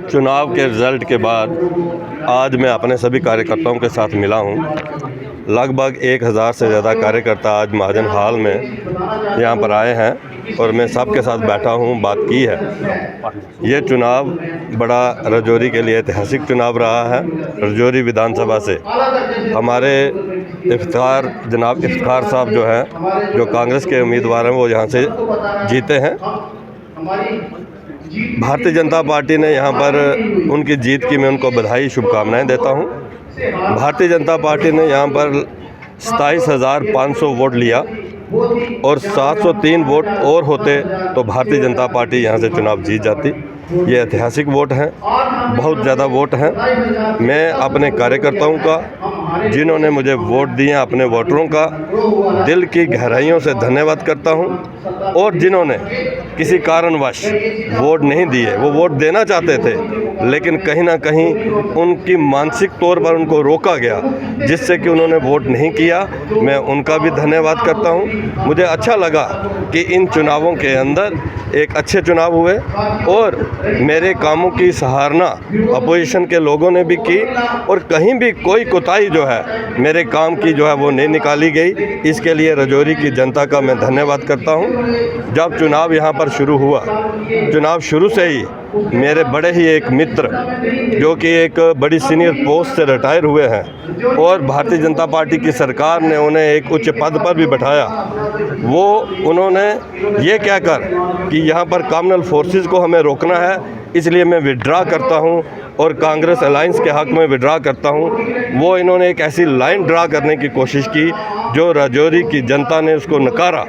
चुनाव के रिज़ल्ट के बाद आज मैं अपने सभी कार्यकर्ताओं के साथ मिला हूं। लगभग 1000 से ज़्यादा कार्यकर्ता आज महाजन हाल में यहां पर आए हैं और मैं सबके साथ बैठा हूं, बात की है। ये चुनाव बड़ा राजौरी के लिए ऐतिहासिक चुनाव रहा है। राजौरी विधानसभा से हमारे जनाब इफ्तिखार साहब जो हैं, जो कांग्रेस के उम्मीदवार हैं, वो यहाँ से जीते हैं। भारतीय जनता पार्टी ने यहाँ पर उनकी जीत की मैं उनको बधाई शुभकामनाएं देता हूँ। भारतीय जनता पार्टी ने यहाँ पर 27,500 वोट लिया और 703 वोट और होते तो भारतीय जनता पार्टी यहाँ से चुनाव जीत जाती। ये ऐतिहासिक वोट हैं, बहुत ज़्यादा वोट हैं। मैं अपने कार्यकर्ताओं का, जिन्होंने मुझे वोट दिए, अपने वोटरों का दिल की गहराइयों से धन्यवाद करता हूं। और जिन्होंने किसी कारणवश वोट नहीं दिए, वो वोट देना चाहते थे लेकिन कहीं ना कहीं उनकी मानसिक तौर पर उनको रोका गया, जिससे कि उन्होंने वोट नहीं किया, मैं उनका भी धन्यवाद करता हूं। मुझे अच्छा लगा कि इन चुनावों के अंदर एक अच्छे चुनाव हुए और मेरे कामों की सराहना अपोजिशन के लोगों ने भी की और कहीं भी कोई कोताही जो है मेरे काम की जो है वो नहीं निकाली गई। इसके लिए राजौरी की जनता का मैं धन्यवाद करता हूं। जब चुनाव यहाँ पर शुरू हुआ, चुनाव शुरू से ही मेरे बड़े ही एक मित्र जो कि एक बड़ी सीनियर पोस्ट से रिटायर हुए हैं और भारतीय जनता पार्टी की सरकार ने उन्हें एक उच्च पद पर भी बैठाया, वो उन्होंने ये कहकर कि यहाँ पर कम्युनल फोर्सेस को हमें रोकना है, इसलिए मैं विड्रा करता हूँ और कांग्रेस अलायंस के हक़ में विड्रा करता हूँ। वो इन्होंने एक ऐसी लाइन ड्रा करने की कोशिश की जो राजौरी की जनता ने उसको नकारा।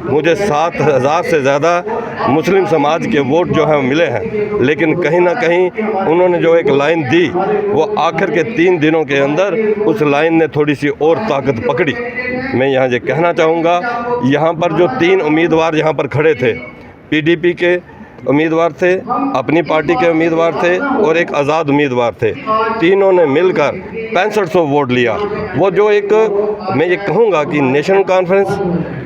मुझे 7,000 से ज़्यादा मुस्लिम समाज के वोट जो हैं मिले हैं, लेकिन कहीं ना कहीं उन्होंने जो एक लाइन दी, वो आखिर के 3 दिनों के अंदर उस लाइन ने थोड़ी सी और ताकत पकड़ी। मैं यहाँ ये कहना चाहूँगा, यहाँ पर जो 3 उम्मीदवार यहाँ पर खड़े थे, पीडीपी के उम्मीदवार थे, अपनी पार्टी के उम्मीदवार थे और एक आज़ाद उम्मीदवार थे, तीनों ने मिलकर 6500 वोट लिया। वो जो एक, मैं ये कहूँगा कि नेशनल कॉन्फ्रेंस,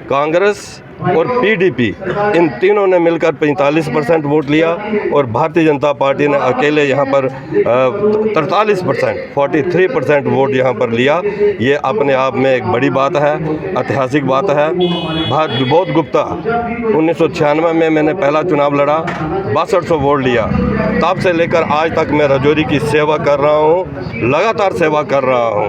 कांग्रेस और पीडीपी, इन तीनों ने मिलकर 45% वोट लिया और भारतीय जनता पार्टी ने अकेले यहाँ पर 43% वोट यहाँ पर लिया। ये अपने आप में एक बड़ी बात है, ऐतिहासिक बात है। विबोध गुप्ता 1996 में मैंने पहला चुनाव लड़ा, 6200 वोट लिया। तब से लेकर आज तक मैं राजौरी की सेवा कर रहा हूँ, लगातार सेवा कर रहा हूँ।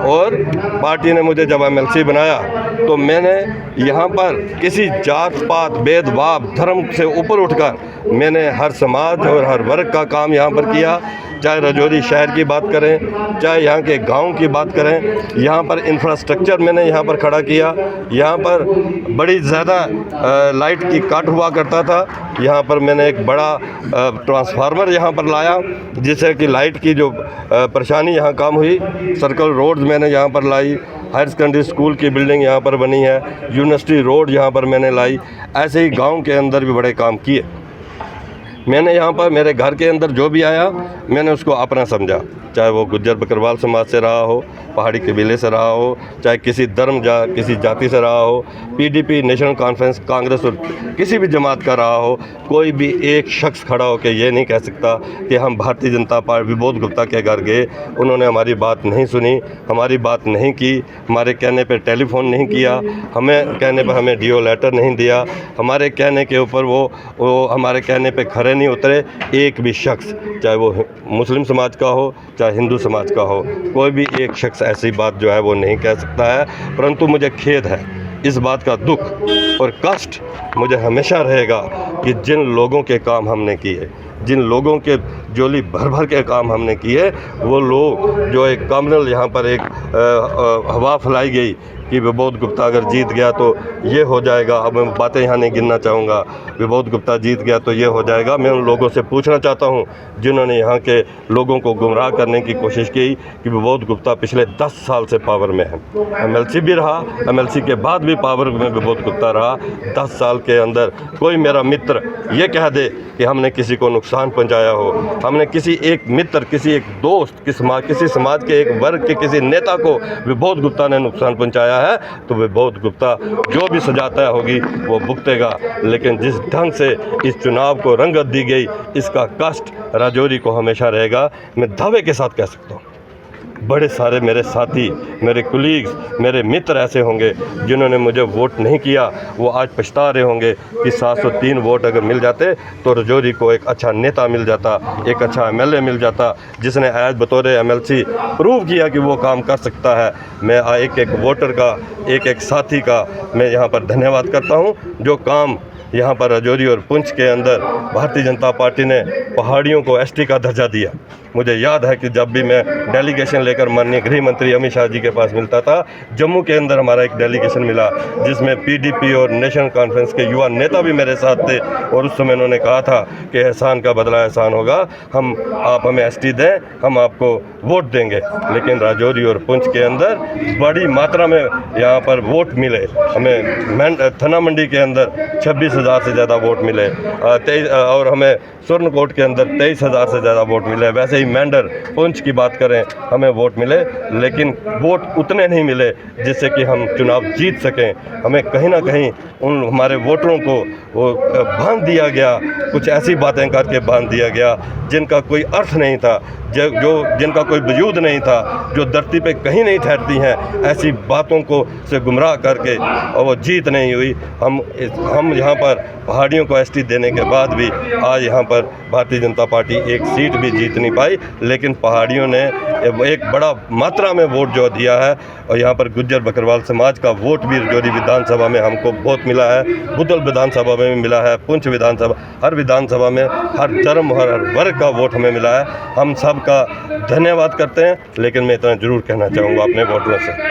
और पार्टी ने मुझे जब MLC बनाया तो मैंने यहाँ पर किसी जात पात, भेदभाव, धर्म से ऊपर उठकर मैंने हर समाज और हर वर्ग का काम यहाँ पर किया। चाहे राजौरी शहर की बात करें, चाहे यहाँ के गांव की बात करें, यहाँ पर इंफ्रास्ट्रक्चर मैंने यहाँ पर खड़ा किया। यहाँ पर बड़ी ज़्यादा लाइट की कट हुआ करता था, यहाँ पर मैंने एक बड़ा ट्रांसफार्मर यहाँ पर लाया, जिससे कि लाइट की जो परेशानी यहाँ कम हुई। सर्कल रोड्स मैंने यहाँ पर लाई, हायर सेकेंडरी स्कूल की बिल्डिंग यहाँ पर बनी है, यूनिवर्सिटी रोड यहाँ पर मैंने लाई। ऐसे ही गांव के अंदर भी बड़े काम किए। मैंने यहाँ पर मेरे घर के अंदर जो भी आया मैंने उसको अपना समझा, चाहे वो गुज्जर बकरवाल समाज से रहा हो, पहाड़ी कबीले से रहा हो, चाहे किसी धर्म किसी जाति से रहा हो, पीडीपी, नेशनल कॉन्फ्रेंस, कांग्रेस और किसी भी जमात का रहा हो। कोई भी एक शख्स खड़ा हो के ये नहीं कह सकता कि हम भारतीय जनता पार्टी, विबोध गुप्ता के घर गए, उन्होंने हमारी बात नहीं सुनी, हमारी बात नहीं की, हमारे कहने पर टेलीफोन नहीं किया, हमें कहने पर हमें DO लेटर नहीं दिया, हमारे कहने के ऊपर वो हमारे कहने पर खड़े नहीं उतरे। एक भी शख्स, चाहे वो मुस्लिम समाज का हो, चाहे हिंदू समाज का हो, कोई भी एक शख्स ऐसी बात जो है वो नहीं कह सकता है। परंतु मुझे खेद है, इस बात का दुख और कष्ट मुझे हमेशा रहेगा कि जिन लोगों के काम हमने किए, जिन लोगों के जोली भर भर के काम हमने किए, वो लोग जो एक कम्युनल यहाँ पर एक हवा फैलाई गई कि विबोध गुप्ता अगर जीत गया तो ये हो जाएगा। अब मैं बातें यहाँ नहीं गिनना चाहूँगा, विबोध गुप्ता जीत गया तो ये हो जाएगा। मैं उन लोगों से पूछना चाहता हूँ जिन्होंने यहाँ के लोगों को गुमराह करने की कोशिश की कि विबोध गुप्ता पिछले 10 साल से पावर में है, MLC भी रहा, MLC के बाद भी पावर में विबोध गुप्ता रहा। 10 साल के अंदर कोई मेरा मित्र ये कह दे कि हमने किसी को नुकसान पहुँचाया हो, हमने किसी एक मित्र, किसी एक दोस्त, किसी समाज के एक वर्ग के किसी नेता को विबोध गुप्ता ने नुकसान पहुँचाया आया है तो वे बहुत गुप्ता जो भी सजा तय होगी वो भुगतेगा। लेकिन जिस ढंग से इस चुनाव को रंगत दी गई, इसका कष्ट राजौरी को हमेशा रहेगा। मैं दावे के साथ कह सकता हूँ, बड़े सारे मेरे साथी, मेरे कुलीग्स, मेरे मित्र ऐसे होंगे जिन्होंने मुझे वोट नहीं किया, वो आज पछता रहे होंगे कि 703 वोट अगर मिल जाते तो राजौरी को एक अच्छा नेता मिल जाता, एक अच्छा एमएलए मिल जाता, जिसने आज बतौर एमएलसी प्रूव किया कि वो काम कर सकता है। मैं एक एक वोटर का, एक एक साथी का मैं यहाँ पर धन्यवाद करता हूँ। जो काम यहाँ पर राजौरी और पुंछ के अंदर भारतीय जनता पार्टी ने पहाड़ियों को एसटी का दर्जा दिया, मुझे याद है कि जब भी मैं डेलीगेशन लेकर माननीय गृह मंत्री अमित शाह जी के पास मिलता था, जम्मू के अंदर हमारा एक डेलीगेशन मिला जिसमें पीडीपी और नेशनल कॉन्फ्रेंस के युवा नेता भी मेरे साथ थे, और उस समय उन्होंने कहा था कि एहसान का बदला एहसान होगा, आप हमें एसटी दें, हम आपको वोट देंगे। लेकिन राजौरी और पुंछ के अंदर बड़ी मात्रा में यहाँ पर वोट मिले हमें। थना मंडी के अंदर 26,000 से ज़्यादा वोट मिले, और हमें स्वर्णकोट के अंदर 23,000 से ज़्यादा वोट मिले। वैसे ही मेंढर पुंछ की बात करें, हमें वोट मिले, लेकिन वोट उतने नहीं मिले जिससे कि हम चुनाव जीत सकें। हमें कहीं ना कहीं उन हमारे वोटरों को वो बांध दिया गया, कुछ ऐसी बातें करके बांध दिया गया जिनका कोई अर्थ नहीं था, जिनका कोई वजूद नहीं था, जो धरती पे कहीं नहीं ठहरती हैं। ऐसी बातों को से गुमराह करके और वो जीत नहीं हुई। हम यहाँ पर पहाड़ियों को एसटी देने के बाद भी आज यहाँ पर भारतीय जनता पार्टी एक सीट भी जीत नहीं पाई, लेकिन पहाड़ियों ने एक बड़ा मात्रा में वोट जो दिया है, और यहाँ पर गुज्जर बकरवाल समाज का वोट भी राजौरी विधानसभा में हमको बहुत मिला है, बुधल विधानसभा में भी मिला है, पुंछ विधानसभा, हर विधानसभा में हर धर्म हर वर्ग का वोट हमें मिला है। हम सब का धन्यवाद करते हैं, लेकिन मैं इतना ज़रूर कहना चाहूँगा अपने वोटरों से।